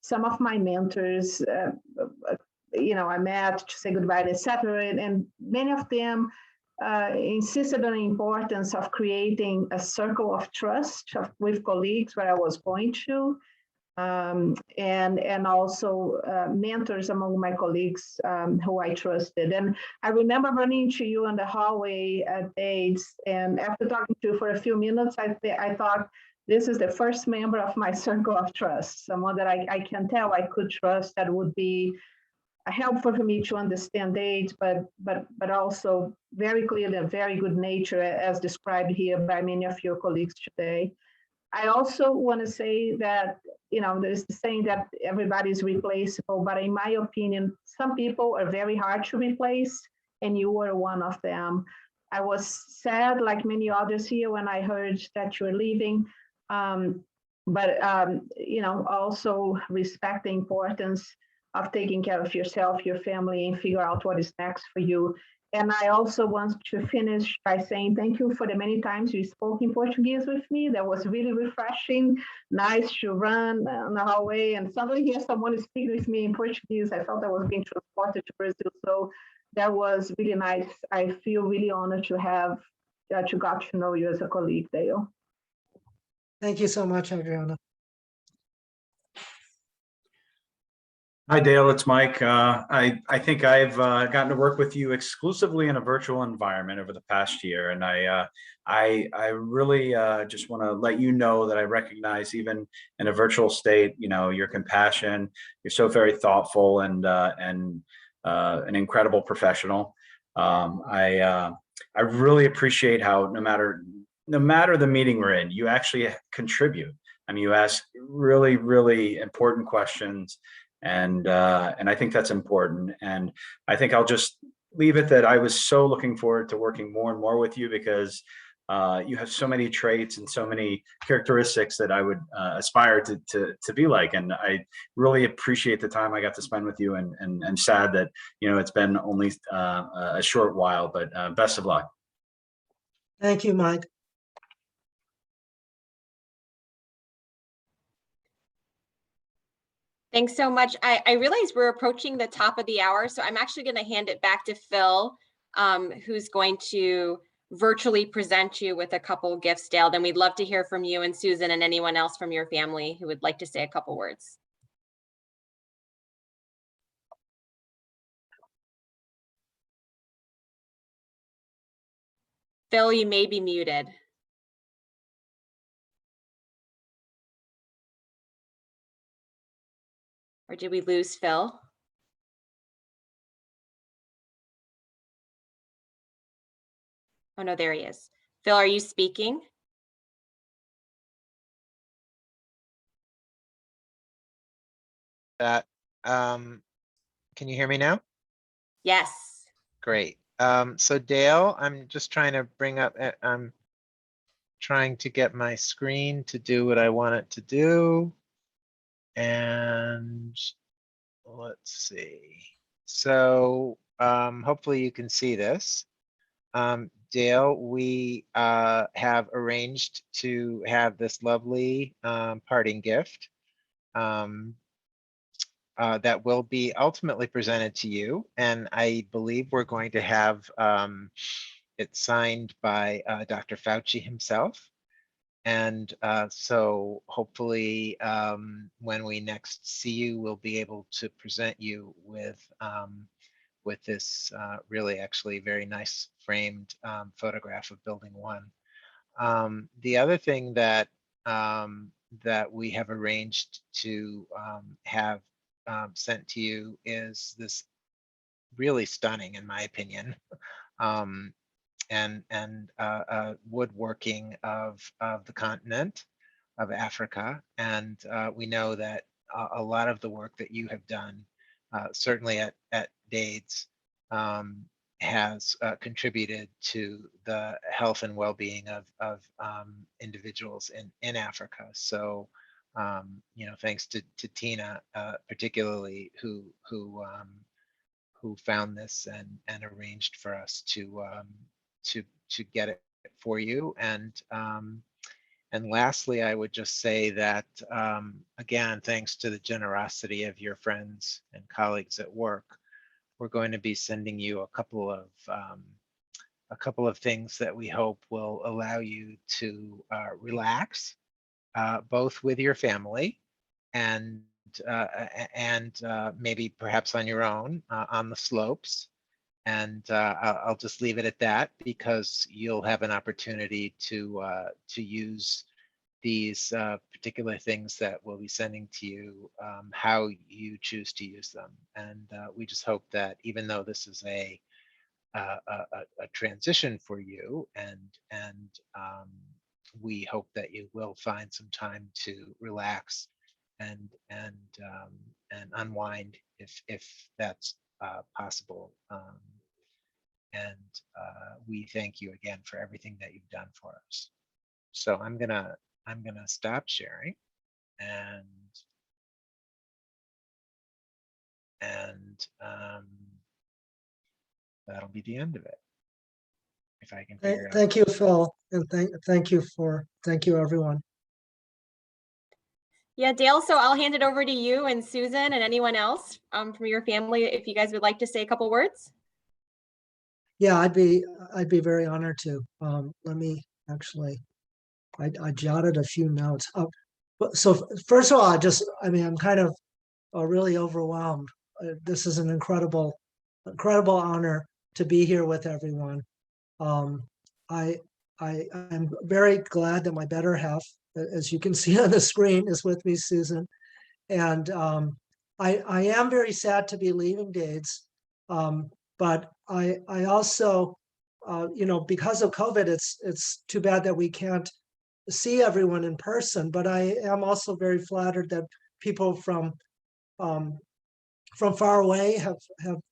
some of my mentors, I met to say goodbye, etc. And many of them insisted on the importance of creating a circle of trust with colleagues where I was going to, and also mentors among my colleagues who I trusted. And I remember running into you in the hallway at DAIDS, and after talking to you for a few minutes, I thought this is the first member of my circle of trust, someone that I can tell I could trust, that would be helpful for me to understand DAIDS, but also very clearly a very good nature, as described here by many of your colleagues today. I also want to say that, there's the saying that everybody is replaceable, but in my opinion, some people are very hard to replace, and you were one of them. I was sad, like many others here, when I heard that you're leaving, but also respect the importance of taking care of yourself, your family, and figure out what is next for you. And I also want to finish by saying thank you for the many times you spoke in Portuguese with me. That was really refreshing, nice to run on the hallway and suddenly hear someone speak with me in Portuguese. I felt I was being transported to Brazil. So that was really nice. I feel really honored to have got to know you as a colleague, Dale. Thank you so much, Adriana. Hi, Dale, it's Mike. I think I've gotten to work with you exclusively in a virtual environment over the past year. And I really just want to let you know that I recognize, even in a virtual state, your compassion. You're so very thoughtful and an incredible professional. I really appreciate how no matter the meeting we're in, you actually contribute. I mean, you ask really, really important questions. And I think that's important. And I think I'll just leave it that I was so looking forward to working more and more with you, because you have so many traits and so many characteristics that I would aspire to be like. And I really appreciate the time I got to spend with you, and I'm sad that, it's been only a short while, but best of luck. Thank you, Mike. Thanks so much. I realize we're approaching the top of the hour, so I'm actually going to hand it back to Phil, who's going to virtually present you with a couple gifts, Dale. Then we'd love to hear from you and Susan and anyone else from your family who would like to say a couple words. Phil, you may be muted. Or did we lose Phil? Oh no, there he is. Phil, are you speaking? Can you hear me now? Yes. Great. So Dale, I'm just trying to I'm trying to get my screen to do what I want it to do. And let's see. So hopefully you can see this. Dale, we have arranged to have this lovely parting gift that will be ultimately presented to you. And I believe we're going to have it signed by Dr. Fauci himself. And so hopefully when we next see you, we'll be able to present you with this really actually very nice framed photograph of Building 1. The other thing that we have arranged to have sent to you is this really stunning, in my opinion, woodworking of the continent of Africa. And we know that a lot of the work that you have done, certainly at DAIDS, has contributed to the health and well-being of individuals in Africa. So, thanks to Tina, particularly, who found this and arranged for us to get it for you. And lastly, I would just say that, again, thanks to the generosity of your friends and colleagues at work, we're going to be sending you a couple of things that we hope will allow you to relax, both with your family and maybe perhaps on your own on the slopes. And I'll just leave it at that, because you'll have an opportunity to use these particular things that we'll be sending to you, how you choose to use them. And we just hope that even though this is a transition for you, and we hope that you will find some time to relax and unwind if that's possible. We thank you again for everything that you've done for us. So I'm gonna stop sharing, and that'll be the end of it. If I can figure it out. Thank you, Phil, and thank you everyone. Yeah, Dale, so I'll hand it over to you and Susan and anyone else from your family if you guys would like to say a couple words. Yeah, I'd be very honored to. Let me actually, I jotted a few notes. So first of all, I'm kind of really overwhelmed. This is an incredible honor to be here with everyone. I'm very glad that my better half, as you can see on the screen, is with me, Susan. And I am very sad to be leaving DAIDS. But I also, because of COVID, it's too bad that we can't see everyone in person. But I am also very flattered that people from far away have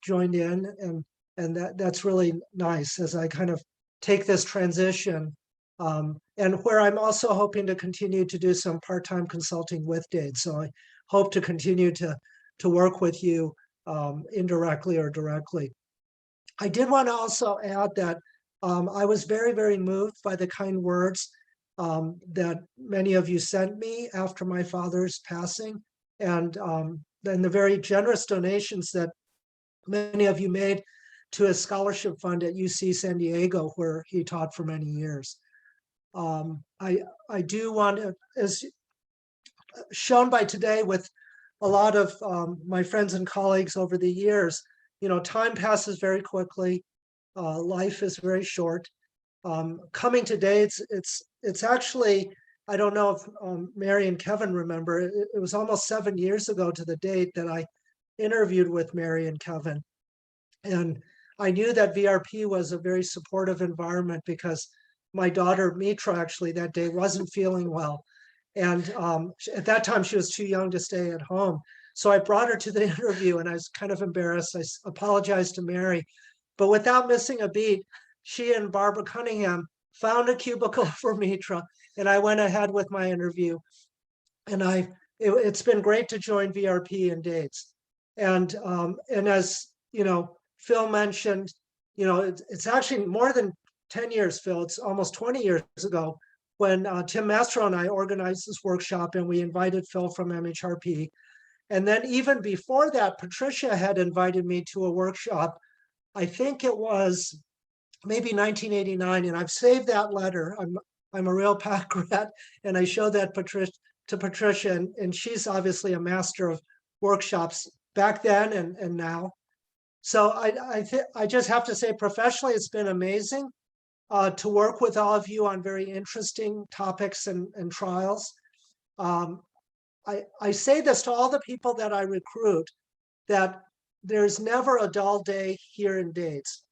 joined in, and that's really nice as I kind of take this transition. And where I'm also hoping to continue to do some part-time consulting with DAIDS. So I hope to continue to work with you indirectly or directly. I did want to also add that I was very, very moved by the kind words that many of you sent me after my father's passing, and the very generous donations that many of you made to a scholarship fund at UC San Diego, where he taught for many years. I do want to, as shown by today with a lot of my friends and colleagues over the years, time passes very quickly. Life is very short. Coming today, it's actually, I don't know if Mary and Kevin remember, it was almost 7 years ago to the date that I interviewed with Mary and Kevin. And I knew that VRP was a very supportive environment because my daughter Mitra actually that day wasn't feeling well. And at that time she was too young to stay at home. So I brought her to the interview and I was kind of embarrassed. I apologized to Mary, but without missing a beat, she and Barbara Cunningham found a cubicle for Mitra, and I went ahead with my interview. And it's been great to join VRP and DAIDS. And as Phil mentioned, it's actually more than 10 years, Phil. It's almost 20 years ago when Tim Mastro and I organized this workshop, and we invited Phil from MHRP. And then even before that, Patricia had invited me to a workshop. I think it was maybe 1989, and I've saved that letter. I'm a real pack rat, and I showed that to Patricia, and she's obviously a master of workshops back then and now. So I just have to say, professionally, it's been amazing to work with all of you on very interesting topics and trials. I say this to all the people that I recruit, that there's never a dull day here in DAIDS.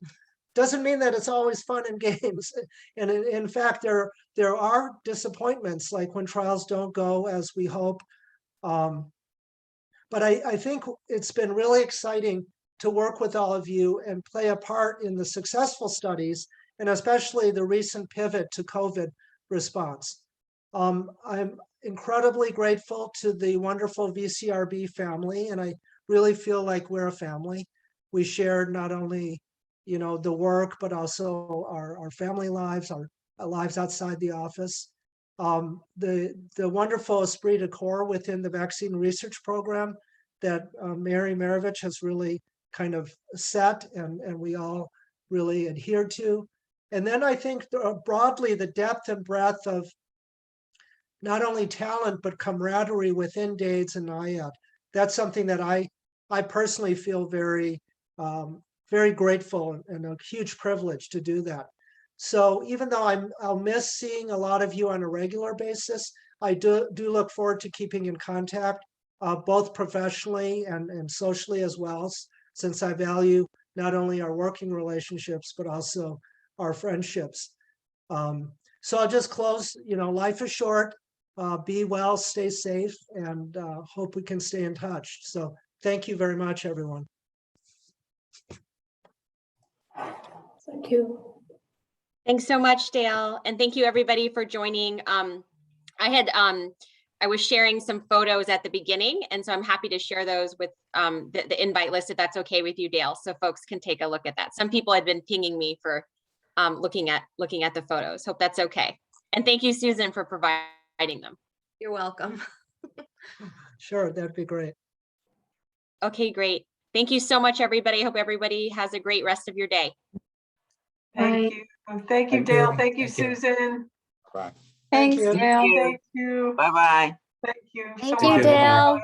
Doesn't mean that it's always fun and games. And in fact, there are disappointments, like when trials don't go as we hope. But I think it's been really exciting to work with all of you and play a part in the successful studies, and especially the recent pivot to COVID response. I'm incredibly grateful to the wonderful VCRB family, and I really feel like we're a family. We shared not only the work, but also our family lives, our lives outside the office. The wonderful esprit de corps within the vaccine research program that Mary Marovich has really kind of set, and we all really adhere to. And then I think broadly the depth and breadth of not only talent, but camaraderie within DAIDS and NIAID. That's something that I personally feel very, very grateful and a huge privilege to do that. So even though I'll miss seeing a lot of you on a regular basis, I do look forward to keeping in contact, both professionally and socially as well, since I value not only our working relationships, but also our friendships. So I'll just close, life is short, be well, stay safe, and hope we can stay in touch. So thank you very much, everyone. Thank you. Thanks so much, Dale. And thank you everybody for joining. I was sharing some photos at the beginning, and so I'm happy to share those with the invite list if that's okay with you, Dale, so folks can take a look at that. Some people had been pinging me for looking at the photos. Hope that's okay. And thank you, Susan, for providing them. You're welcome. Sure, that'd be great. Okay, great. Thank you so much, everybody. Hope everybody has a great rest of your day. Thank you. Thank you, Dale. Thank you, Susan. Thank Thanks, you. Dale. Thank you. Bye-bye. Thank you. Thank so you, much. Dale.